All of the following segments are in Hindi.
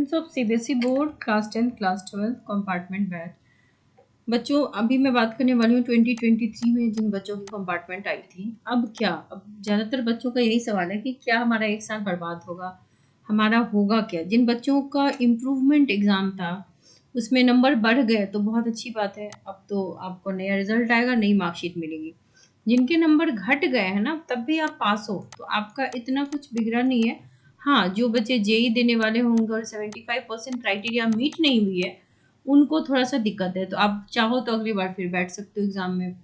Students of CBSE board class 10 class 12 compartment batch. बच्चों, अभी मैं बात करने वाली हूँ 2023 में जिन बच्चों की कंपार्टमेंट आई थी। अब क्या, अब ज़्यादातर बच्चों का यही सवाल है कि क्या हमारा एक साल बर्बाद होगा, हमारा होगा क्या। जिन बच्चों का इम्प्रूवमेंट एग्ज़ाम था उसमें नंबर बढ़ गए तो बहुत अच्छी बात है, अब तो आपको नया रिजल्ट आएगा, नई मार्कशीट मिलेगी। जिनके नंबर घट गए हैं ना, तब भी आप पास हो तो आपका इतना कुछ बिगड़ा नहीं है। हाँ, जो बच्चे जेई देने वाले होंगे और 75% क्राइटेरिया मीट नहीं हुई है उनको थोड़ा सा दिक्कत है, तो आप चाहो तो अगली बार फिर बैठ सकते हो एग्जाम में।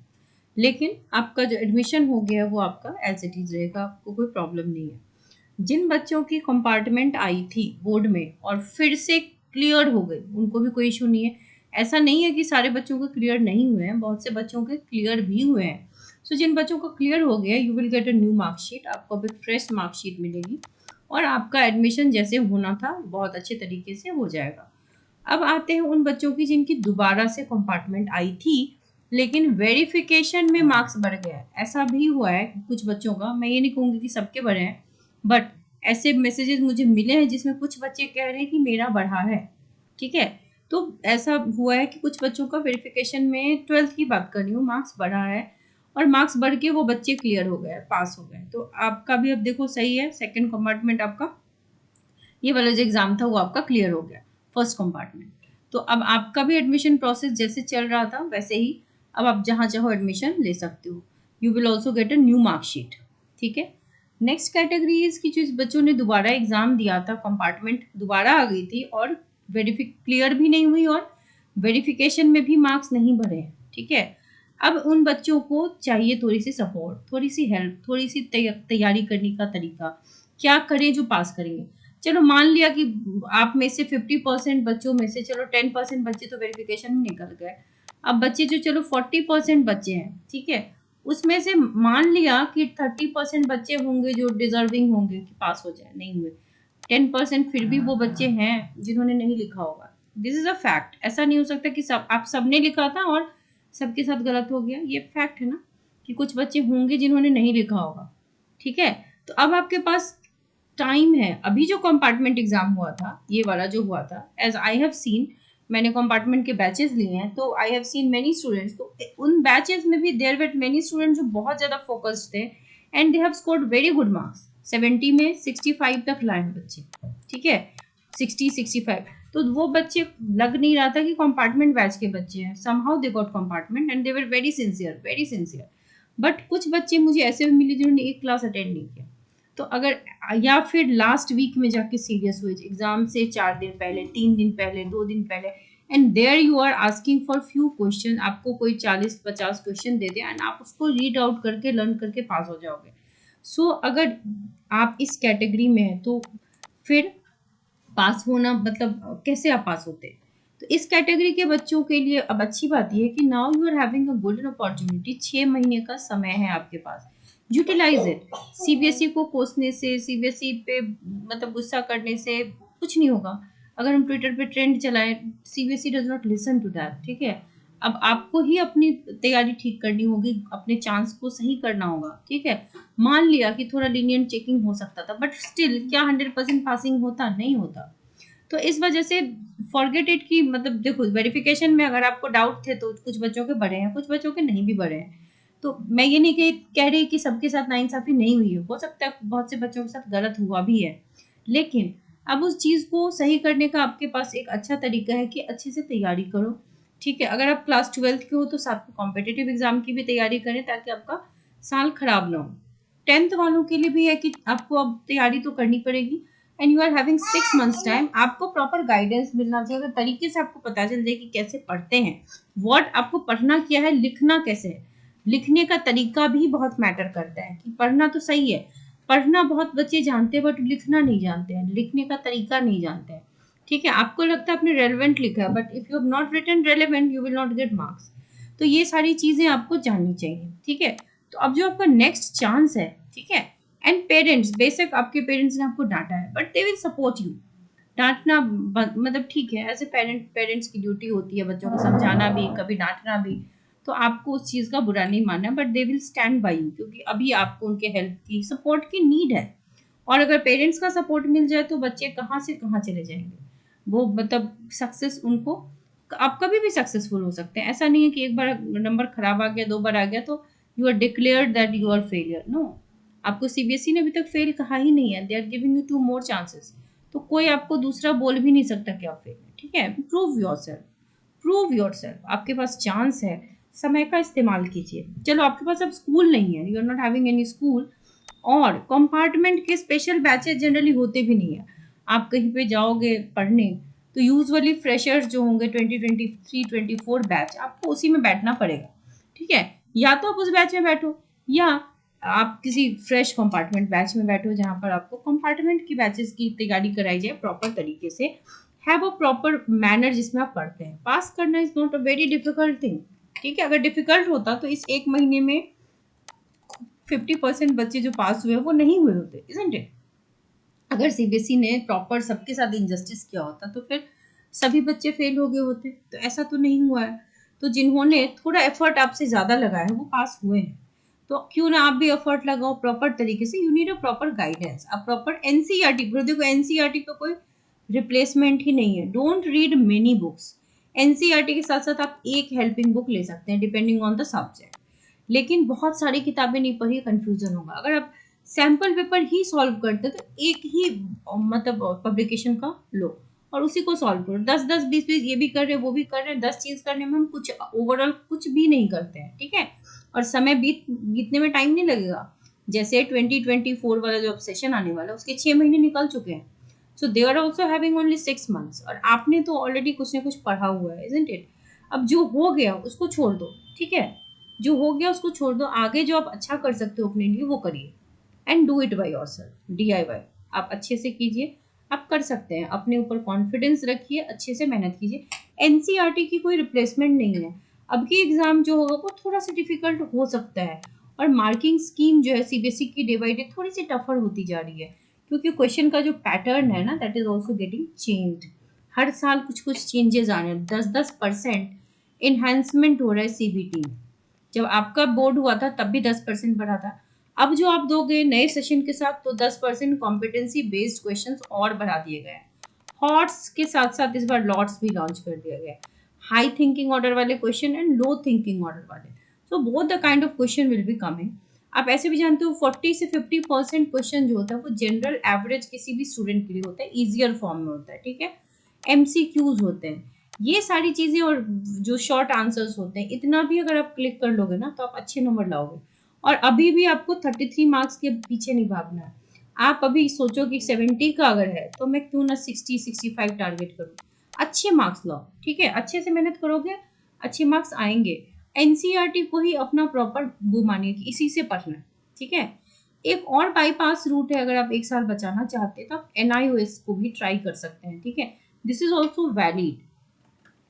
लेकिन आपका जो एडमिशन हो गया है वो आपका एज इट इज रहेगा, आपको कोई प्रॉब्लम नहीं है। जिन बच्चों की कंपार्टमेंट आई थी बोर्ड में और फिर से क्लियर हो गई उनको भी कोई इशू नहीं है। ऐसा नहीं है कि सारे बच्चों के क्लियर नहीं हुए हैं, बहुत से बच्चों के क्लियर भी हुए हैं। सो जिन बच्चों का क्लियर हो गया, you will get a new marksheet, आपको अभी फ्रेश मार्कशीट मिलेगी और आपका एडमिशन जैसे होना था बहुत अच्छे तरीके से हो जाएगा। अब आते हैं उन बच्चों की जिनकी दोबारा से कंपार्टमेंट आई थी लेकिन वेरिफिकेशन में मार्क्स बढ़ गया। ऐसा भी हुआ है कुछ बच्चों का, मैं ये नहीं कहूँगी कि सबके बढ़े हैं, बट ऐसे मैसेजेस मुझे मिले हैं जिसमें कुछ बच्चे कह रहे हैं कि मेरा बढ़ा है। ठीक है, तो ऐसा हुआ है कि कुछ बच्चों का वेरिफिकेशन में 12th की बात कर रही हूँ, मार्क्स बढ़ा है और मार्क्स बढ़ के वो बच्चे क्लियर हो गए, पास हो गए। तो आपका भी अब देखो सही है, सेकेंड कंपार्टमेंट आपका, ये वाला जो एग्जाम था वो आपका क्लियर हो गया, फर्स्ट कंपार्टमेंट। तो अब आपका भी एडमिशन प्रोसेस जैसे चल रहा था वैसे ही अब आप जहाँ चाहो एडमिशन ले सकते हो। You will also get a new marksheet. ठीक है, नेक्स्ट कैटेगरीज की जिस बच्चों ने दोबारा एग्जाम दिया था, कंपार्टमेंट दोबारा आ गई थी और क्लियर भी नहीं हुई और वेरिफिकेशन में भी मार्क्स नहीं बढ़े। ठीक है, अब उन बच्चों को चाहिए थोड़ी सी सपोर्ट, थोड़ी सी हेल्प, थोड़ी सी तैयारी करने का तरीका। क्या करें जो पास करेंगे। चलो मान लिया कि आप में से 50% बच्चों में से चलो 10% बच्चे तो वेरिफिकेशन में निकल गए। अब बच्चे जो चलो 40% बच्चे हैं, ठीक है, उसमें से मान लिया कि 30% बच्चे होंगे जो डिजर्विंग होंगे कि पास हो जाए, नहीं हुए 10% फिर भी वो बच्चे हैं जिन्होंने नहीं लिखा होगा। This is a fact. ऐसा नहीं हो सकता कि आप सबने लिखा था और सबके साथ गलत हो गया, ये फैक्ट है ना कि कुछ बच्चे होंगे जिन्होंने नहीं लिखा होगा। ठीक है, तो अब आपके पास टाइम है। अभी जो कंपार्टमेंट एग्जाम हुआ था, ये वाला जो हुआ था, एज आई हैव सीन, मैंने कंपार्टमेंट के बैचेस लिए हैं तो I have seen many students, तो उन बैचेस में भी देयर वर मेनी स्टूडेंट्स जो बहुत ज़्यादा फोकस्ड थे and they have scored very good marks. 70 में 65 तक लाए हैं बच्चे। ठीक है, 60-65, तो वो बच्चे लग नहीं रहा था कि कंपार्टमेंट बैच के बच्चे हैं। Somehow they got compartment and they were very sincere, very sincere. But कुछ बच्चे मुझे ऐसे भी मिले जिन्होंने एक क्लास अटेंड नहीं किया, तो अगर, या फिर लास्ट वीक में जाके सीरियस हुए एग्जाम से 4 दिन पहले, 3 दिन पहले, 2 दिन पहले, and there you are asking for few question, आपको कोई 40-50 क्वेश्चन दे दे एंड आप उसको रीड आउट करके लर्न करके पास हो जाओगे। सो अगर आप इस कैटेगरी में हैं तो फिर पास होना मतलब कैसे आप पास होते। तो इस कैटेगरी के बच्चों के लिए अब अच्छी बात यह है कि now you are having a golden opportunity. 6 महीने का समय है आपके पास, यूटिलाइज इट। सीबीएसई को कोसने से, सीबीएसई पे मतलब गुस्सा करने से कुछ नहीं होगा। अगर हम ट्विटर पे ट्रेंड चलाएं, CBSE does not listen to that. ठीक है, अब आपको ही अपनी तैयारी ठीक करनी होगी, अपने चांस को सही करना होगा। ठीक है, मान लिया कि थोड़ा लीनियंट चेकिंग हो सकता था, बट स्टिल क्या 100% पासिंग होता, नहीं होता। तो इस वजह से फॉरगेट इट की मतलब देखो, वेरिफिकेशन में अगर आपको डाउट थे तो कुछ बच्चों के बढ़े हैं, कुछ बच्चों के नहीं भी बढ़े हैं। तो मैं ये नहीं कह रही कि सबके साथ नाइंसाफी नहीं हुई है, हो सकता है बहुत से बच्चों के साथ गलत हुआ भी है, लेकिन अब उस चीज़ को सही करने का आपके पास एक अच्छा तरीका है कि अच्छे से तैयारी करो। ठीक है, अगर आप क्लास 12th के हो तो साथ में कॉम्पिटिटिव एग्जाम की भी तैयारी करें ताकि आपका साल खराब ना हो। 10th वालों के लिए भी है कि आपको अब तैयारी तो करनी पड़ेगी and you are having 6 months time. आपको प्रॉपर गाइडेंस मिलना चाहिए, अगर तरीके से आपको पता चल जाए कि कैसे पढ़ते हैं, व्हाट आपको पढ़ना क्या है, लिखना कैसे है। लिखने का तरीका भी बहुत मैटर करता है कि पढ़ना तो सही है, पढ़ना बहुत बच्चे जानते हैं बट लिखना नहीं जानते हैं, लिखने का तरीका नहीं जानते हैं। ठीक है, आपको लगता है आपने रेलेवेंट लिखा है, but if you have not written relevant you will not get marks. तो ये सारी चीजें आपको जाननी चाहिए। ठीक है, तो अब जो आपका नेक्स्ट चांस है, ठीक है, एंड पेरेंट्स, बेशक आपके पेरेंट्स ने आपको डांटा है but they will support you. डांटना मतलब ठीक है, ऐसे पेरेंट्स की ड्यूटी होती है बच्चों को समझाना भी, कभी डांटना भी, तो आपको उस चीज़ का बुरा नहीं मानना, but they will stand by you क्योंकि अभी आपको उनके हेल्प की, सपोर्ट की नीड है। और अगर पेरेंट्स का सपोर्ट मिल जाए तो बच्चे कहाँ से कहाँ चले जाएंगे। वो मतलब सक्सेस उनको, आप कभी भी सक्सेसफुल हो सकते हैं। ऐसा नहीं है कि एक बार नंबर खराब आ गया, 2 बार आ गया तो you are declared that you are failure. No, आपको सीबीएसई ने अभी तक फेल कहा ही नहीं है। They are giving you 2 more chances. तो कोई आपको दूसरा बोल भी नहीं सकता कि आप फेल हैं, ठीक है? Prove yourself, prove yourself. आपके पास चांस है, समय का इस्तेमाल कीजिए। चलो आपके पास अब स्कूल नहीं है, you are not having any school, और कंपार्टमेंट के स्पेशल बैचेस जनरली होते भी नहीं है। आप कहीं पे जाओगे पढ़ने तो यूजुअली फ्रेशर्स जो होंगे 2023-24 बैच, आपको उसी में बैठना पड़ेगा, ठीक है? या तो आप उस बैच में बैठो, या आप किसी फ्रेश कंपार्टमेंट बैच में बैठो जहां पर आपको कंपार्टमेंट की बैचेस की तैयारी कराई जाए प्रॉपर तरीके से। हैव अ प्रॉपर मैनर जिसमें आप पढ़ते हैं। पास करना is not a very difficult thing, ठीक है? अगर डिफिकल्ट होता तो इस एक महीने में 50% बच्चे जो पास हुए वो नहीं हुए होते, इजंट इट? अगर सीबीएसई ने प्रॉपर सबके साथ इंजस्टिस किया होता तो फिर सभी बच्चे फेल हो गए होते। तो ऐसा तो नहीं हुआ है। तो जिन्होंने थोड़ा एफर्ट आपसे ज्यादा लगाया है वो पास हुए हैं। तो क्यों ना आप भी एफर्ट लगाओ प्रॉपर तरीके से। You need a proper guidance, आप प्रॉपर एनसीईआरटी, देखो एनसीईआरटी का कोई रिप्लेसमेंट ही नहीं है। Don't read many books. NCERT के साथ साथ आप एक हेल्पिंग बुक ले सकते हैं डिपेंडिंग ऑन द सब्जेक्ट, लेकिन बहुत सारी किताबें नहीं पढ़ी, कंफ्यूजन होगा। अगर आप सैम्पल पेपर ही सॉल्व करते तो एक ही मतलब पब्लिकेशन का लो और उसी को सॉल्व करो। 10-10 20-20 ये भी कर रहे हैं वो भी कर रहे हैं, 10 चीज करने में हम कुछ ओवरऑल कुछ भी नहीं करते हैं, ठीक है? और समय बीतने में टाइम नहीं लगेगा। जैसे 2024 वाला जो सेशन आने वाला है उसके 6 महीने निकल चुके हैं। So they are also having only 6 months, और आपने तो ऑलरेडी कुछ ना कुछ पढ़ा हुआ है, इजंट इट? अब जो हो गया उसको छोड़ दो, ठीक है? जो हो गया उसको छोड़ दो। आगे जो आप अच्छा कर सकते हो अपने लिए वो करिए, and do it by yourself, DIY. आप अच्छे से कीजिए, आप कर सकते हैं। अपने ऊपर कॉन्फिडेंस रखिए, अच्छे से मेहनत कीजिए। एनसीईआरटी की कोई रिप्लेसमेंट नहीं है। अब की एग्जाम जो होगा वो थोड़ा सा डिफिकल्ट हो सकता है, और मार्किंग स्कीम जो है सीबीएसई की डे बाई डे थोड़ी सी टफर होती जा रही है, क्योंकि क्वेश्चन का जो पैटर्न है ना that is also getting change. हर साल कुछ कुछ चेंजेस आ रहे हैं। 10-10% इन्हेंसमेंट हो रहा है सीबीटी में। जब आपका बोर्ड हुआ था तब भी 10% बढ़ा था। अब जो आप दोगे नए सेशन के साथ तो 10% कॉम्पिटेंसी बेस्ड क्वेश्चन और बढ़ा दिए गए हैं। हॉट्स के साथ साथ इस बार लॉट्स भी लॉन्च कर दिया गया है। हाई थिंकिंग ऑर्डर वाले question and low thinking order वाले, so both the kind of question will be coming. आप ऐसे भी जानते हो 40 से 50% क्वेश्चन जो होता है वो जनरल एवरेज किसी भी स्टूडेंट के लिए होता है, इजियर फॉर्म में होता है, ठीक है? एमसीक्यूज होते हैं ये सारी चीजें, और जो शॉर्ट आंसर्स होते हैं, इतना भी अगर आप क्लिक कर लोगे ना तो आप अच्छे नंबर लाओगे। और अभी भी आपको 33 मार्क्स के पीछे नहीं भागना है। आप अभी सोचो कि 70 का अगर है तो मैं क्यों ना 60-65 टारगेट करूँ। अच्छे मार्क्स लाओ, ठीक है? अच्छे से मेहनत करोगे, अच्छे मार्क्स आएंगे। एनसीईआरटी को ही अपना प्रॉपर वो मानिए कि इसी से पढ़ना है, ठीक है? एक और बाईपास रूट है, अगर आप एक साल बचाना चाहते हैं तो आप एनआईओएस को भी ट्राई कर सकते हैं, ठीक है? दिस इज ऑल्सो वैलिड,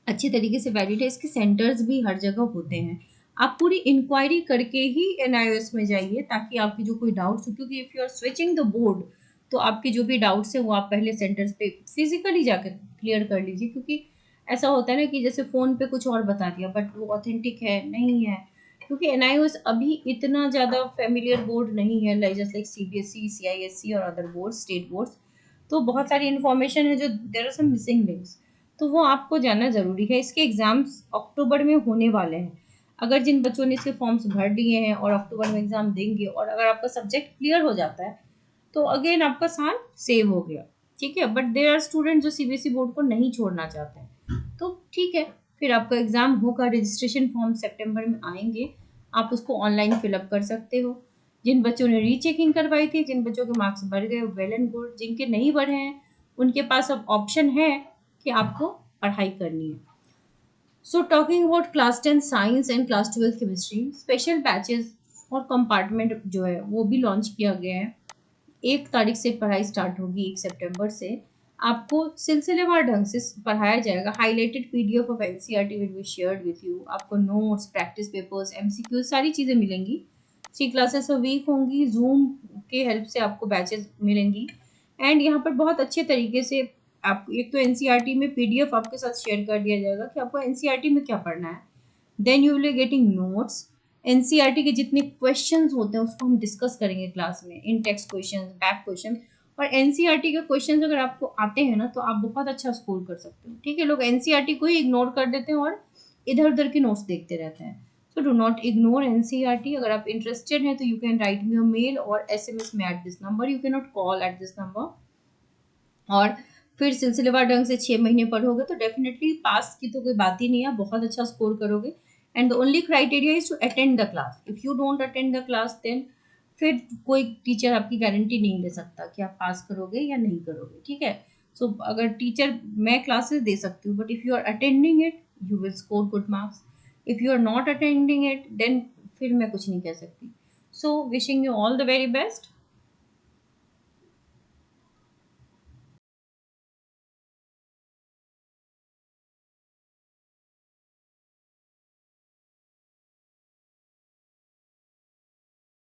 अच्छी तरीके से वैलिड है। इसके सेंटर्स भी हर जगह होते हैं। आप पूरी इंक्वायरी करके ही एनआईओएस में जाइए ताकि आपकी जो कोई डाउट्स हो, क्योंकि if you are switching the board तो आपके जो भी डाउट्स है वो आप पहले सेंटर्स पे फिजिकली जाकर क्लियर कर लीजिए। क्योंकि ऐसा होता है ना कि जैसे फोन पे कुछ और बता दिया बट वो ऑथेंटिक है नहीं है, क्योंकि एनआईओएस अभी इतना ज़्यादा फेमिलियर बोर्ड नहीं है like just like CBSE, CISC और अदर बोर्ड, स्टेट बोर्ड्स। तो बहुत सारी इन्फॉर्मेशन है जो there are some missing links, तो वो आपको जानना ज़रूरी है। इसके एग्ज़ाम्स अक्टूबर में होने वाले हैं। अगर जिन बच्चों ने इसके फॉर्म्स भर दिए हैं और अक्टूबर में एग्ज़ाम देंगे, और अगर आपका सब्जेक्ट क्लियर हो जाता है तो अगेन आपका साल सेव हो गया, ठीक है? बट देर आर स्टूडेंट जो सीबीएसई बोर्ड को नहीं छोड़ना चाहते हैं, तो ठीक है, फिर आपका एग्ज़ाम होगा, रजिस्ट्रेशन फॉर्म सितंबर में आएंगे, आप उसको ऑनलाइन फिलअप कर सकते हो। जिन बच्चों ने रीचेकिंग करवाई थी, जिन बच्चों के मार्क्स बढ़ गए वेल एंड गुड, जिनके नहीं बढ़े हैं उनके पास अब ऑप्शन है कि आपको पढ़ाई करनी है। So talking about class 10 science and class 12 chemistry, special batches और कंपार्टमेंट जो है वो भी लॉन्च किया गया है। 1 तारीख से पढ़ाई स्टार्ट होगी, 1 सितंबर से। आपको सिलसिलेवार ढंग से पढ़ाया जाएगा। Highlighted PDF of NCERT will be shared with you. आपको नोट्स, प्रैक्टिस पेपर्स, एमसीक्यू सारी चीज़ें मिलेंगी। 3 क्लासेस अ वीक होंगी। जूम के हेल्प से आपको बैचेस मिलेंगी। एंड यहाँ पर बहुत अच्छे तरीके से आप, एक तो एनसीईआरटी में पीडीएफ आपके साथ शेयर कर दिया जाएगा कि आपको एनसीईआरटी में क्या पढ़ना है। Then you will getting notes. NCERT के जितने क्वेश्चंस होते हैं उसको हम डिस्कस करेंगे क्लास में, इन टेक्स्ट क्वेश्चंस, बैक क्वेश्चन, और एनसीईआरटी के क्वेश्चंस अगर आपको आते हैं ना तो आप बहुत अच्छा स्कोर कर सकते हो। ठीक है, लोग एनसीईआरटी को ही इग्नोर कर देते हैं और इधर उधर के नोट्स देखते रहते हैं। So do not ignore NCERT. अगर आप इंटरेस्टेड हैं तो you can write me a mail और एसएमएस में at this number, you can not call at this number. और फिर सिलसिलेवार ढंग से 6 महीने पढ़ोगे तो डेफिनेटली पास की तो कोई बात ही नहीं है, बहुत अच्छा स्कोर करोगे। And the only criteria is to attend the class. If you don't attend the class then फिर कोई टीचर आपकी गारंटी नहीं दे सकता कि आप पास करोगे या नहीं करोगे। ठीक है, सो अगर टीचर, मैं क्लासेस दे सकती हूँ but if you are attending it you will score good marks. If you are not attending it then फिर मैं कुछ नहीं कह सकती। So wishing you all the very best.